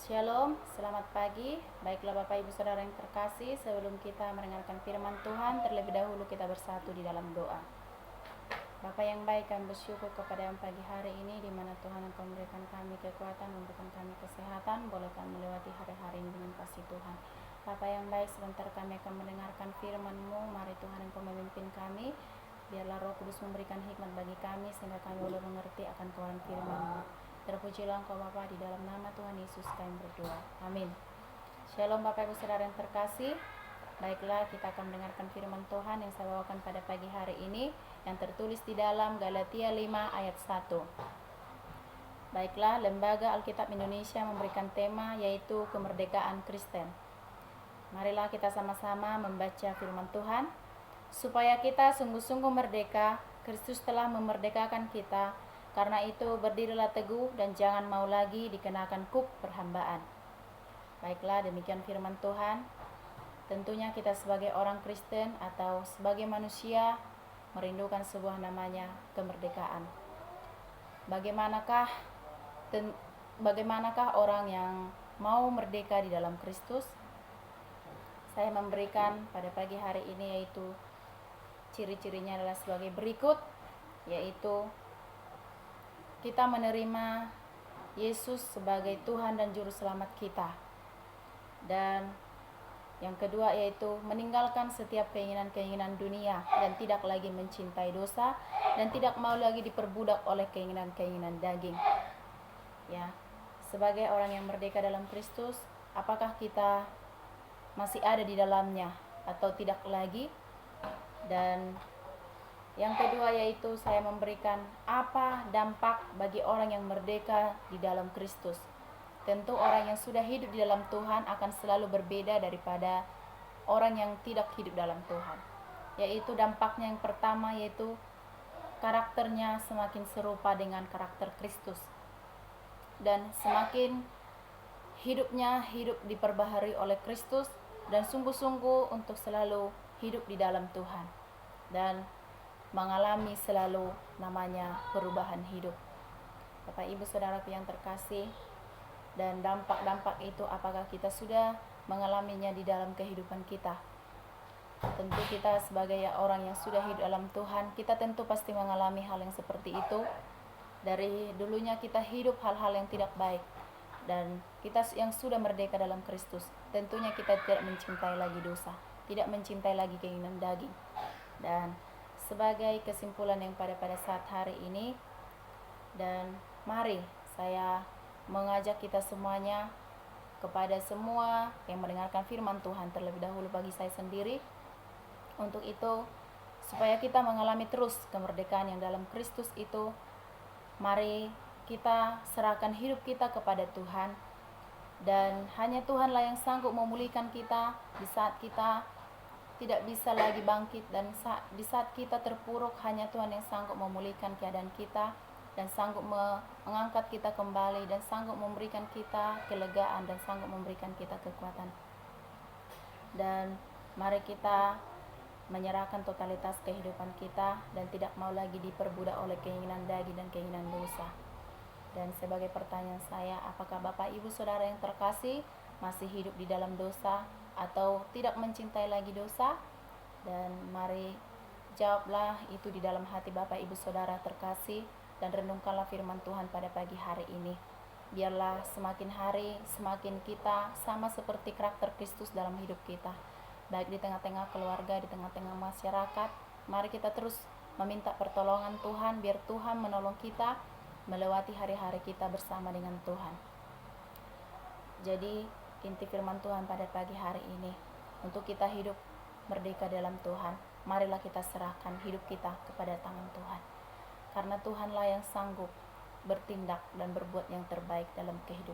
Shalom, selamat pagi. Baiklah Bapak Ibu Saudara yang terkasih, sebelum kita mendengarkan firman Tuhan, terlebih dahulu kita bersatu di dalam doa. Bapa yang baik, kami bersyukur kepada pagi hari ini di mana Tuhan Engkau memberikan kami kekuatan, memberikan kami kesehatan, boleh kami melewati hari-hari ini dengan kasih Tuhan. Bapa yang baik, sebentar kami akan mendengarkan firman-Mu. Mari Tuhan Engkau memimpin kami. Biarlah Roh Kudus memberikan hikmat bagi kami sehingga kami boleh mengerti akan kebenaran firman-Mu. Terpujilah Engkau Bapa, di dalam nama Tuhan Yesus kami berdoa. Amin. Shalom Bapak Ibu Saudara yang terkasih. Baiklah, kita akan mendengarkan firman Tuhan yang saya bawakan pada pagi hari ini yang tertulis di dalam Galatia 5 ayat 1. Baiklah, Lembaga Alkitab Indonesia memberikan tema yaitu kemerdekaan Kristen. Marilah kita sama-sama membaca firman Tuhan. Supaya kita sungguh-sungguh merdeka, Kristus telah memerdekakan kita. Karena itu berdirilah teguh dan jangan mau lagi dikenakan kuk perhambaan. Baiklah, demikian firman Tuhan. Tentunya kita sebagai orang Kristen atau sebagai manusia merindukan sebuah namanya kemerdekaan. Bagaimanakah orang yang mau merdeka di dalam Kristus? Saya memberikan pada pagi hari ini yaitu ciri-cirinya adalah sebagai berikut, yaitu kita menerima Yesus sebagai Tuhan dan Juru Selamat kita. Dan yang kedua yaitu meninggalkan setiap keinginan-keinginan dunia dan tidak lagi mencintai dosa dan tidak mau lagi diperbudak oleh keinginan-keinginan daging. Ya, sebagai orang yang merdeka dalam Kristus, apakah kita masih ada di dalamnya atau tidak lagi? Dan yang kedua yaitu saya memberikan apa dampak bagi orang yang merdeka di dalam Kristus. Tentu orang yang sudah hidup di dalam Tuhan akan selalu berbeda daripada orang yang tidak hidup dalam Tuhan. Yaitu dampaknya yang pertama yaitu karakternya semakin serupa dengan karakter Kristus. Dan semakin hidupnya hidup diperbaharui oleh Kristus dan sungguh-sungguh untuk selalu hidup di dalam Tuhan. Dan mengalami selalu namanya perubahan hidup. Bapak Ibu Saudaraku yang terkasih, dan dampak-dampak itu apakah kita sudah mengalaminya di dalam kehidupan kita? Tentu kita sebagai orang yang sudah hidup dalam Tuhan, kita tentu pasti mengalami hal yang seperti itu. Dari dulunya kita hidup hal-hal yang tidak baik, dan kita yang sudah merdeka dalam Kristus, tentunya kita tidak mencintai lagi dosa, tidak mencintai lagi keinginan daging. Dan sebagai kesimpulan yang pada saat hari ini, dan mari saya mengajak kita semuanya, kepada semua yang mendengarkan firman Tuhan, terlebih dahulu bagi saya sendiri, untuk itu supaya kita mengalami terus kemerdekaan yang dalam Kristus itu, mari kita serahkan hidup kita kepada Tuhan. Dan hanya Tuhanlah yang sanggup memulihkan kita di saat kita tidak bisa lagi bangkit, dan di saat kita terpuruk, hanya Tuhan yang sanggup memulihkan keadaan kita dan sanggup mengangkat kita kembali dan sanggup memberikan kita kelegaan dan sanggup memberikan kita kekuatan. Dan mari kita menyerahkan totalitas kehidupan kita dan tidak mau lagi diperbudak oleh keinginan daging dan keinginan dosa. Dan sebagai pertanyaan saya, apakah Bapak Ibu Saudara yang terkasih masih hidup di dalam dosa atau tidak mencintai lagi dosa? Dan mari jawablah itu di dalam hati Bapak Ibu Saudara terkasih, dan renungkanlah firman Tuhan pada pagi hari ini. Biarlah semakin hari semakin kita sama seperti karakter Kristus dalam hidup kita, baik di tengah-tengah keluarga, di tengah-tengah masyarakat. Mari kita terus meminta pertolongan Tuhan, biar Tuhan menolong kita melewati hari-hari kita bersama dengan Tuhan. Jadi inti firman Tuhan pada pagi hari ini, untuk kita hidup merdeka dalam Tuhan, marilah kita serahkan hidup kita kepada tangan Tuhan. Karena Tuhanlah yang sanggup bertindak dan berbuat yang terbaik dalam kehidupan